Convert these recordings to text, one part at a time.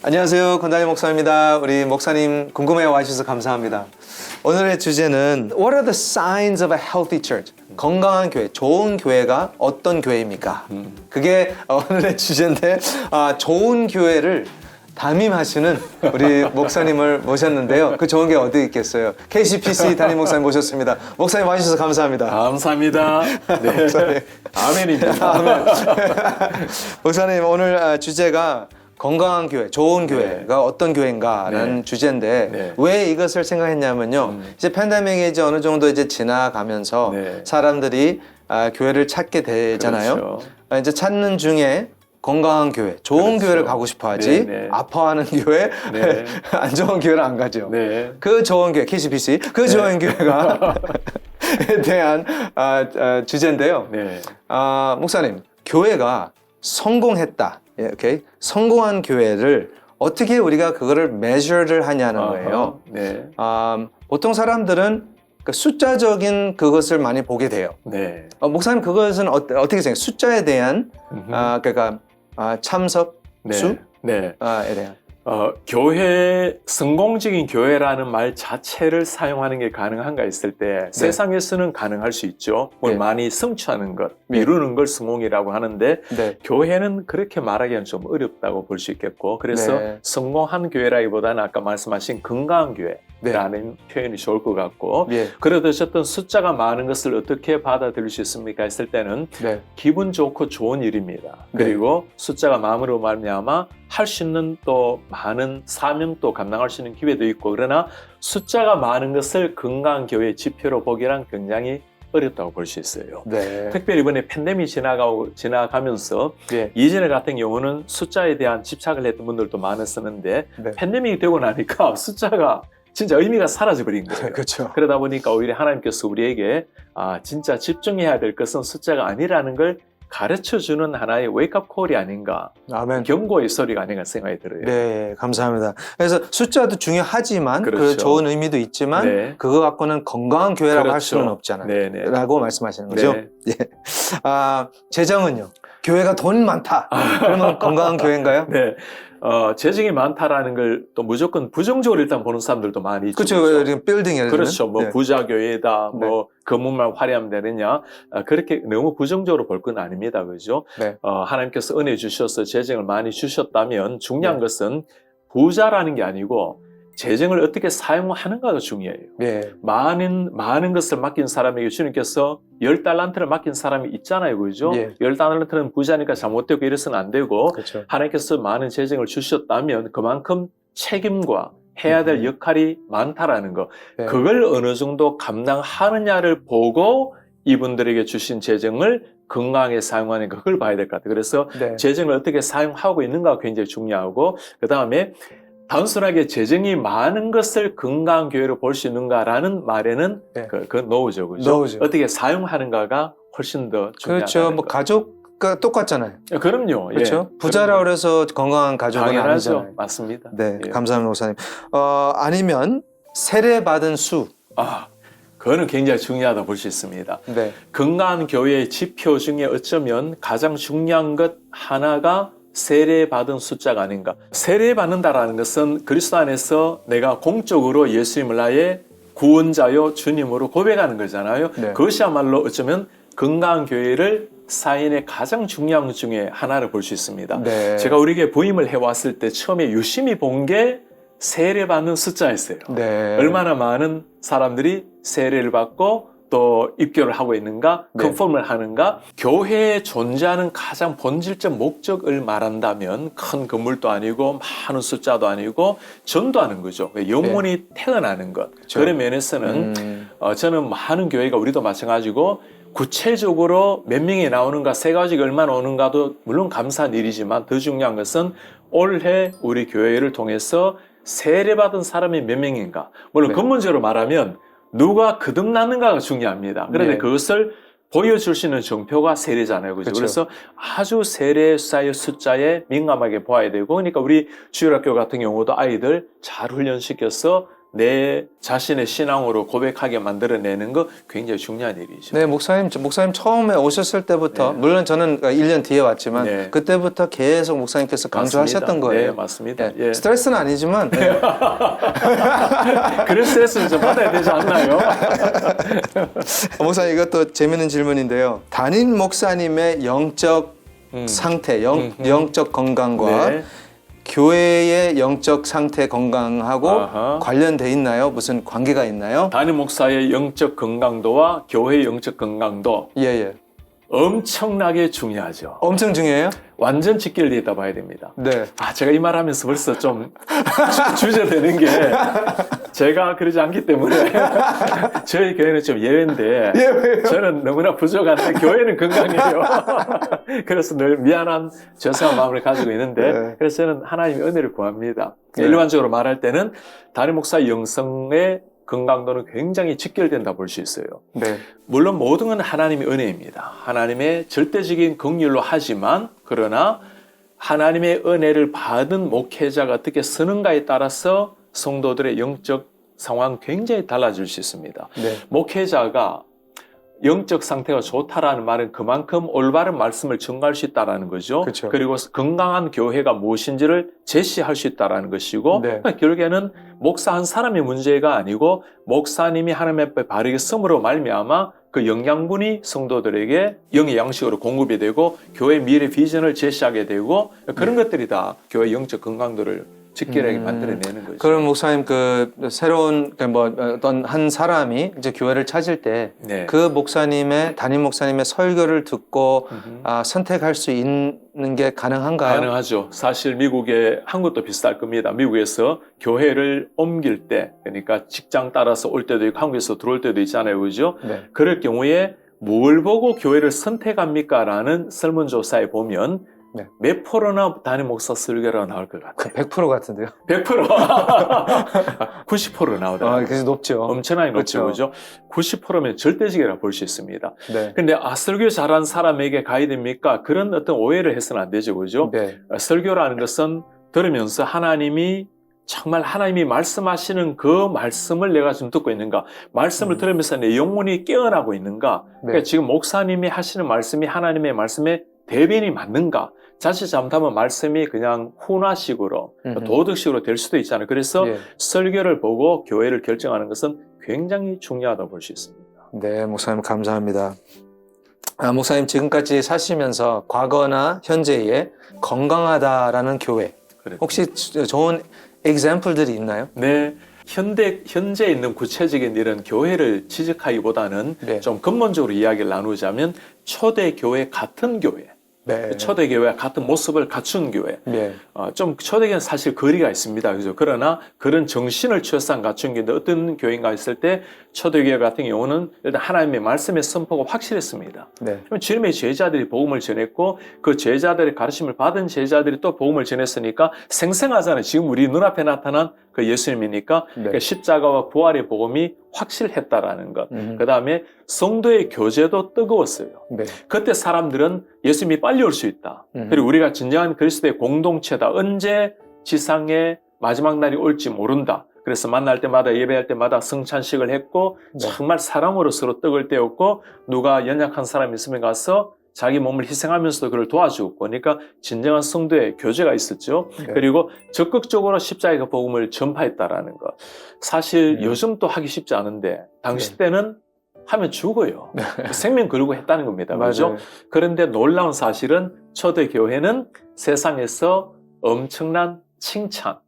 안녕하세요. 권다니 목사입니다. 우리 목사님 궁금해 와주셔서 감사합니다. 오늘의 주제는 What are the signs of a healthy church? 건강한 교회, 좋은 교회가 어떤 교회입니까? 그게 오늘의 주제인데 좋은 교회를 담임하시는 우리 목사님을 모셨는데요. 그 좋은 게 어디 있겠어요? KCPC 담임 목사님 모셨습니다. 목사님 와주셔서 감사합니다. 감사합니다. 네. 목사님. 아멘입니다. 아멘. 목사님 오늘 주제가 건강한 교회, 좋은 교회가 어떤 교회인가라는 주제인데 왜 이것을 생각했냐면요. 이제 팬데믹이 이제 어느 정도 이제 지나가면서 사람들이 교회를 찾게 되잖아요. 그렇죠. 이제 찾는 중에 건강한 교회, 좋은 교회를 가고 싶어 하지 아파하는 교회, 안 좋은 교회를 안 가죠. 그 좋은 교회, KCPC, 그 좋은 교회가 에 대한 주제인데요. 목사님, 교회가 성공했다. 오케이? 성공한 교회를 어떻게 우리가 그거를 measure를 하냐는 거예요. 보통 사람들은 그 숫자적인 그것을 많이 보게 돼요. 목사님 그것은 어떻게 생각해요? 숫자에 대한 그러니까 참석 수에 대한 교회, 성공적인 교회라는 말 자체를 사용하는 게 가능한가 했을 때 세상에서는 가능할 수 있죠. 많이 성취하는 것, 이루는 걸 성공이라고 하는데 교회는 그렇게 말하기는 좀 어렵다고 볼 수 있겠고 그래서 성공한 교회라기보다는 아까 말씀하신 건강한 교회라는 표현이 좋을 것 같고 그래도 어쨌든 숫자가 많은 것을 어떻게 받아들일 수 있습니까 했을 때는 기분 좋고 좋은 일입니다. 그리고 숫자가 많음으로 말미암아 할 수 있는 또 많은 사명도 감당할 수 있는 기회도 있고 그러나 숫자가 많은 것을 건강한 교회의 지표로 보기란 굉장히 어렵다고 볼 수 있어요. 특별히 이번에 팬데믹이 지나가면서 이전에 같은 경우는 숫자에 대한 집착을 했던 분들도 많았었는데 팬데믹이 되고 나니까 숫자가 진짜 의미가 사라져버린 거예요. 그러다 보니까 오히려 하나님께서 우리에게 진짜 집중해야 될 것은 숫자가 아니라는 걸 가르쳐주는 하나의 웨이크업 콜이 아닌가, 경고의 소리가 아닌가 생각이 들어요. 네, 감사합니다. 그래서 숫자도 중요하지만 그 좋은 의미도 있지만 그거 갖고는 건강한 교회라고 할 수는 없잖아요. 라고 말씀하시는 거죠. 재정은요? 교회가 돈 많다. 그러면 건강한 교회인가요? 재정이 많다라는 걸 또 무조건 부정적으로 일단 보는 사람들도 많이 있죠. 그렇죠. 빌딩 예를 들면. 그렇죠. 뭐 부자 교회다, 뭐 건물만 화려하면 되느냐. 그렇게 너무 부정적으로 볼 건 아닙니다. 그죠? 하나님께서 은혜 주셔서 재정을 많이 주셨다면 중요한 것은 부자라는 게 아니고 재정을 어떻게 사용하는가가 중요해요. 많은 것을 맡긴 사람에게 주님께서 10달란트를 맡긴 사람이 있잖아요. 그죠? 10달란트는 부자니까 잘못되고 이래서는 안 되고 하나님께서 많은 재정을 주셨다면 그만큼 책임과 해야 될 역할이 많다라는 거. 그걸 어느 정도 감당하느냐를 보고 이분들에게 주신 재정을 건강하게 사용하는 거 그걸 봐야 될 것 같아요. 그래서 재정을 어떻게 사용하고 있는가가 굉장히 중요하고 그 다음에 단순하게 재정이 많은 것을 건강한 교회로 볼 수 있는가라는 말에는 그건 노우죠. 그죠? 어떻게 사용하는가가 훨씬 더 중요하다. 그렇죠. 뭐 가족과 똑같잖아요. 그럼요. 그렇죠. 부자라 그래서 건강한 가족은 당연하죠. 아니잖아요. 맞습니다. 감사합니다, 목사님. 아니면 세례받은 수. 그거는 굉장히 중요하다고 볼 수 있습니다. 건강한 교회의 지표 중에 어쩌면 가장 중요한 것 하나가 세례받은 숫자가 아닌가. 세례받는다라는 것은 그리스도 안에서 내가 공적으로 예수님을 나의 구원자요 주님으로 고백하는 거잖아요. 그것이야말로 어쩌면 건강한 교회를 사인의 가장 중요한 것 중에 하나를 볼 수 있습니다. 제가 우리에게 부임을 해왔을 때 처음에 유심히 본 게 세례받는 숫자였어요. 얼마나 많은 사람들이 세례를 받고 또 입교를 하고 있는가, 컨펌을 하는가. 교회에 존재하는 가장 본질적 목적을 말한다면 큰 건물도 아니고 많은 숫자도 아니고 전도하는 거죠. 영혼이 태어나는 것. 그런 면에서는 저는 많은 교회가 우리도 마찬가지고 구체적으로 몇 명이 나오는가, 세 가지가 얼마나 오는가도 물론 감사한 일이지만 더 중요한 것은 올해 우리 교회를 통해서 세례받은 사람이 몇 명인가. 물론 근본적으로 말하면 누가 거듭났는가가 중요합니다. 그런데 그것을 보여줄 수 있는 정표가 세례잖아요. 그죠? 그래서 아주 세례사의 숫자에 민감하게 보아야 되고, 그러니까 우리 주일학교 같은 경우도 아이들 잘 훈련시켜서 내 자신의 신앙으로 고백하게 만들어내는 거 굉장히 중요한 일이죠. 네, 목사님 처음에 오셨을 때부터, 네. 물론 저는 1년 뒤에 왔지만, 네. 그때부터 계속 목사님께서 강조하셨던 맞습니다. 거예요. 네, 맞습니다. 예. 예. 스트레스는 아니지만, 네. 그런 스트레스는 좀 받아야 되지 않나요? 목사님, 이것도 재밌는 질문인데요. 담임 목사님의 영적 상태, 영적 건강과 네. 교회의 영적 상태 건강하고 아하. 관련돼 있나요? 무슨 관계가 있나요? 담임 목사의 영적 건강도와 교회의 영적 건강도 예, 예. 엄청나게 중요하죠. 엄청 중요해요? 완전 직결되어 있다 봐야 됩니다. 네. 제가 이 말하면서 벌써 좀 주저되는 게 제가 그러지 않기 때문에 저희 교회는 좀 예외인데 예외요? 저는 너무나 부족한데 교회는 건강해요. 그래서 늘 미안한 죄송한 마음을 가지고 있는데 네. 그래서 저는 하나님의 은혜를 구합니다. 네. 일반적으로 말할 때는 담임 목사 영성의 건강도는 굉장히 직결된다 볼 수 있어요. 네. 물론 모든 건 하나님의 은혜입니다. 하나님의 절대적인 긍휼로 하지만 그러나 하나님의 은혜를 받은 목회자가 어떻게 쓰는가에 따라서 성도들의 영적 상황 굉장히 달라질 수 있습니다. 네. 목회자가 영적 상태가 좋다라는 말은 그만큼 올바른 말씀을 전가할 수 있다는 거죠. 그렇죠. 그리고 건강한 교회가 무엇인지를 제시할 수 있다는 것이고 네. 결국에는 목사 한 사람의 문제가 아니고 목사님이 하나님 앞에 바르게 섬으로 말미암아 그 영양분이 성도들에게 영의 양식으로 공급이 되고 교회의 미래 비전을 제시하게 되고 그런 것들이 다 교회의 영적 건강도를 직결하게 만들어내는 거죠. 그럼 목사님 새로운 어떤 한 사람이 이제 교회를 찾을 때 그 네. 담임 목사님의 설교를 듣고 선택할 수 있는 게 가능한가요? 가능하죠. 사실 미국에 한국도 비슷할 겁니다. 미국에서 교회를 옮길 때 그러니까 직장 따라서 올 때도 있고 한국에서 들어올 때도 있잖아요. 그죠? 네. 그럴 경우에 뭘 보고 교회를 선택합니까? 라는 설문조사에 보면 네. 몇 프로나 담임 목사 설교가 나올 것 같아요. 100% 같은데요? 100%. 90% 나오더라고요. 그래서 높죠. 엄청나게 높죠. 그렇죠. 그죠? 90%면 절대적이라 볼 수 있습니다. 네. 근데 설교 잘하는 사람에게 가야 됩니까? 그런 어떤 오해를 해서는 안 되죠. 그죠? 네. 설교라는 것은 들으면서 하나님이 정말 하나님이 말씀하시는 그 말씀을 내가 지금 듣고 있는가? 말씀을 들으면서 내 영혼이 깨어나고 있는가? 그러니까 지금 목사님이 하시는 말씀이 하나님의 말씀에 대변이 맞는가? 자칫 잘못하면 말씀이 그냥 훈화식으로 도덕식으로 될 수도 있잖아요. 그래서 설교를 보고 교회를 결정하는 것은 굉장히 중요하다고 볼 수 있습니다. 네, 목사님 감사합니다. 목사님 지금까지 사시면서 과거나 현재에 건강하다라는 교회 혹시 좋은 example들이 있나요? 네. 현재 있는 구체적인 이런 교회를 지적하기보다는 좀 근본적으로 이야기를 나누자면 초대교회 같은 교회, 초대교회와 같은 모습을 갖춘 교회. 좀 초대교회는 사실 거리가 있습니다. 그죠? 그러나 그런 정신을 추상 갖춘 교회인데 어떤 교회인가 했을 때 초대교회 같은 경우는 일단 하나님의 말씀의 선포가 확실했습니다. 주님의 제자들이 복음을 전했고 그 제자들의 가르침을 받은 제자들이 또 복음을 전했으니까 생생하잖아요. 지금 우리 눈앞에 나타난 그 예수님이니까 그러니까 십자가와 부활의 복음이 확실했다라는 것. 그 다음에 성도의 교제도 뜨거웠어요. 그때 사람들은 예수님이 빨리 올 수 있다. 그리고 우리가 진정한 그리스도의 공동체다. 언제 지상의 마지막 날이 올지 모른다. 그래서 만날 때마다 예배할 때마다 성찬식을 했고 정말 사랑으로 서로 떡을 떼었고 누가 연약한 사람이 있으면 가서 자기 몸을 희생하면서도 그를 도와주고 그러니까 진정한 성도의 교제가 있었죠. 그리고 적극적으로 십자가의 복음을 전파했다라는 것. 사실 요즘 또 하기 쉽지 않은데 당시 때는 하면 죽어요. 생명 걸고 했다는 겁니다. 그렇죠? 그런데 놀라운 사실은 초대교회는 세상에서 엄청난 칭찬,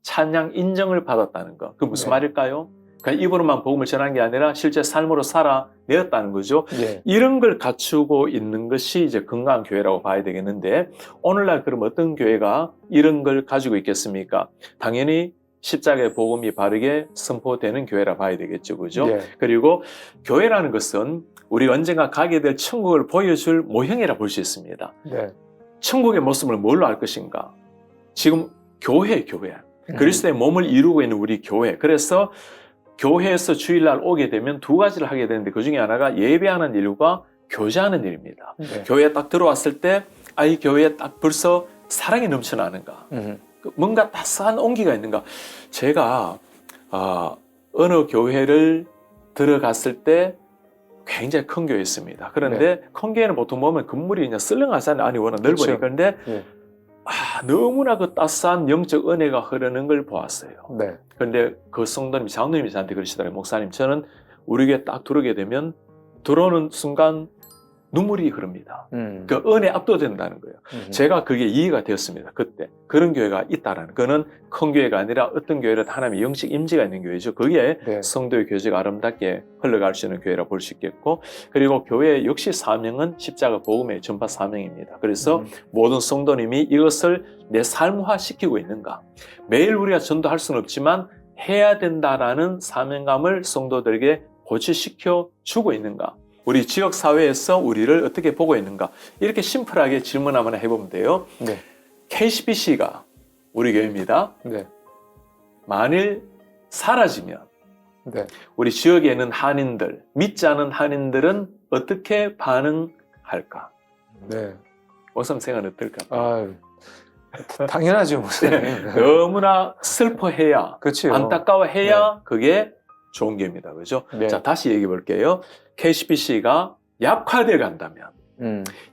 찬양 인정을 받았다는 것. 그 무슨 말일까요? 그냥 입으로만 복음을 전한 게 아니라 실제 삶으로 살아내었다는 거죠. 이런 걸 갖추고 있는 것이 이제 건강한 교회라고 봐야 되겠는데 오늘날 그럼 어떤 교회가 이런 걸 가지고 있겠습니까? 당연히 십자가의 복음이 바르게 선포되는 교회라 봐야 되겠죠. 그죠? 그리고 교회라는 것은 우리가 언젠가 가게 될 천국을 보여줄 모형이라 볼 수 있습니다. 천국의 모습을 뭘로 알 것인가? 지금 교회. 그리스도의 몸을 이루고 있는 우리 교회. 그래서 교회에서 주일날 오게 되면 두 가지를 하게 되는데 그 중에 하나가 예배하는 일과 교제하는 일입니다. 교회에 딱 들어왔을 때 이 교회에 딱 벌써 사랑이 넘쳐나는가? 뭔가 따스한 온기가 있는가? 제가 어느 교회를 들어갔을 때 굉장히 큰 교회였습니다. 그런데 큰 교회는 보통 보면 건물이 그냥 썰렁하잖아요. 안이 워낙 넓으니까. 그런데 너무나 그 따스한 영적 은혜가 흐르는 걸 보았어요. 그런데 그 성도님, 장로님이 저한테 그러시더라고요. 목사님, 저는 우리 교회 딱 들어오게 되면 들어오는 순간 눈물이 흐릅니다. 그 은혜에 압도된다는 거예요. 제가 그게 이해가 되었습니다. 그때 그런 교회가 있다라는, 그거는 큰 교회가 아니라 어떤 교회는 하나님의 영적 임재가 있는 교회죠. 그게 성도의 교제가 아름답게 흘러갈 수 있는 교회라고 볼 수 있겠고, 그리고 교회 역시 사명은 십자가 복음의 전파 사명입니다. 그래서 모든 성도님이 이것을 내 삶화 시키고 있는가, 매일 우리가 전도할 수는 없지만 해야 된다라는 사명감을 성도들에게 고취시켜 주고 있는가, 우리 지역사회에서 우리를 어떻게 보고 있는가, 이렇게 심플하게 질문 한번 해보면 돼요. KCBC가 우리 교회입니다. 만일 사라지면 우리 지역에 있는 한인들, 믿지 않은 한인들은 어떻게 반응할까? 목사님 생각은 어떨까? 당연하죠, 목사님. 너무나 슬퍼해야, 그렇죠. 안타까워해야 그게 좋은 교회입니다. 그죠? 자, 다시 얘기해 볼게요. KCBC가 약화되어 간다면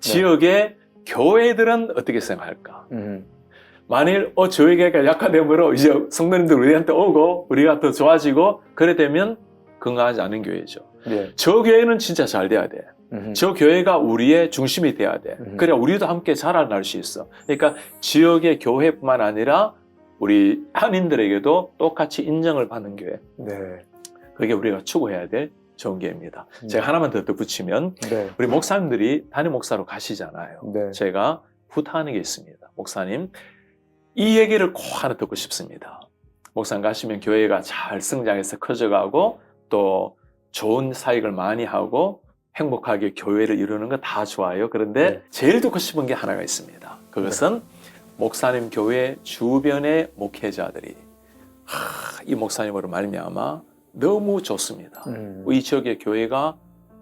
지역의 교회들은 어떻게 생각할까? 만일 저희 교회가 약화되므로 이제 성도님들 우리한테 오고 우리가 더 좋아지고 그래 되면 건강하지 않은 교회죠. 저 교회는 진짜 잘 돼야 돼. 저 교회가 우리의 중심이 돼야 돼. 그래야 우리도 함께 자라날 수 있어. 그러니까 지역의 교회뿐만 아니라 우리 한인들에게도 똑같이 인정을 받는 교회. 그게 우리가 추구해야 될 좋은 교회입니다. 제가 하나만 더 덧붙이면 우리 목사님들이 담임 목사로 가시잖아요. 제가 부탁하는 게 있습니다. 목사님, 이 얘기를 꼭 하나 듣고 싶습니다. 목사님 가시면 교회가 잘 성장해서 커져가고 또 좋은 사역을 많이 하고 행복하게 교회를 이루는 거 다 좋아요. 그런데 제일 듣고 싶은 게 하나가 있습니다. 그것은 목사님 교회 주변의 목회자들이 이 목사님으로 말미암아 너무 좋습니다. 이 지역의 교회가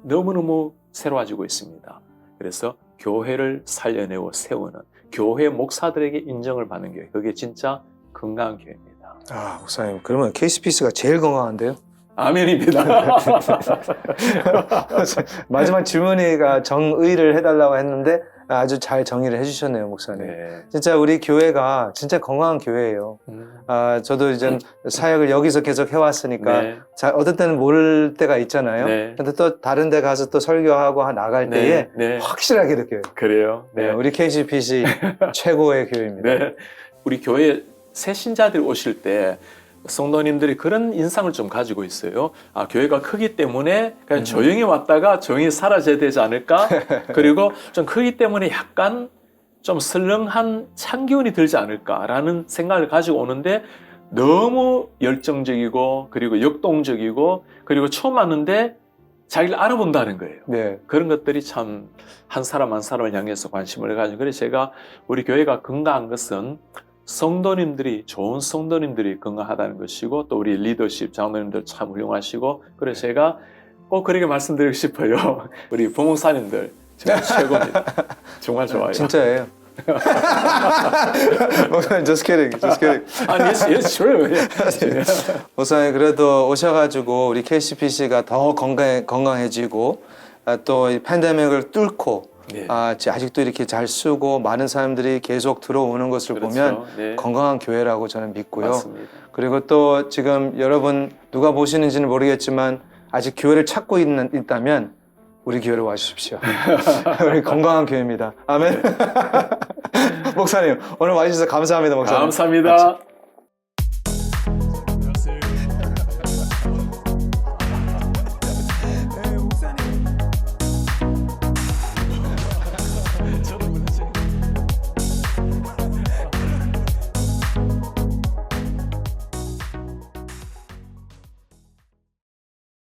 너무너무 새로워지고 있습니다. 그래서 교회를 살려내고 세우는 교회 목사들에게 인정을 받는 교회, 그게 진짜 건강한 교회입니다. 목사님, 그러면 KCBC가 제일 건강한데요? 아멘입니다. 마지막 질문이가 정의를 해달라고 했는데 아주 잘 정의를 해주셨네요, 목사님. 진짜 우리 교회가 진짜 건강한 교회예요. 저도 이제 사역을 여기서 계속 해왔으니까 어떤 때는 모를 때가 있잖아요. 근데 또 다른 데 가서 또 설교하고 나갈 때에 확실하게 느껴요. 그래요. 우리 KCBC 최고의 교회입니다. 우리 교회 새 신자들이 오실 때 성도님들이 그런 인상을 좀 가지고 있어요. 교회가 크기 때문에 그냥 조용히 왔다가 조용히 사라져야 되지 않을까? 그리고 좀 크기 때문에 약간 좀 설렁한 찬 기운이 들지 않을까라는 생각을 가지고 오는데 너무 열정적이고 그리고 역동적이고 그리고 처음 왔는데 자기를 알아본다는 거예요. 그런 것들이 참 한 사람 한 사람을 향해서 관심을 가지고, 그래서 제가 우리 교회가 건강한 것은 성도님들이, 좋은 성도님들이 건강하다는 것이고, 또 우리 리더십 장로님들 참 훌륭하시고, 그래서 제가 꼭 그렇게 말씀드리고 싶어요. 우리 부목사님들 정말 최고입니다. 정말 좋아요. 진짜예요. 목사님, just kidding. Yes, true. 목사님, 그래도 오셔가지고 우리 KCBC가 더 건강해지고 또 이 팬데믹을 뚫고 아직도 이렇게 잘 쓰고 많은 사람들이 계속 들어오는 것을 보면 건강한 교회라고 저는 믿고요. 맞습니다. 그리고 또 지금 여러분 누가 보시는지는 모르겠지만 아직 교회를 찾고 있다면 우리 교회로 와주십시오. 우리 건강한 교회입니다. 아멘. 목사님, 오늘 와주셔서 감사합니다. 목사님. 감사합니다. 목사님.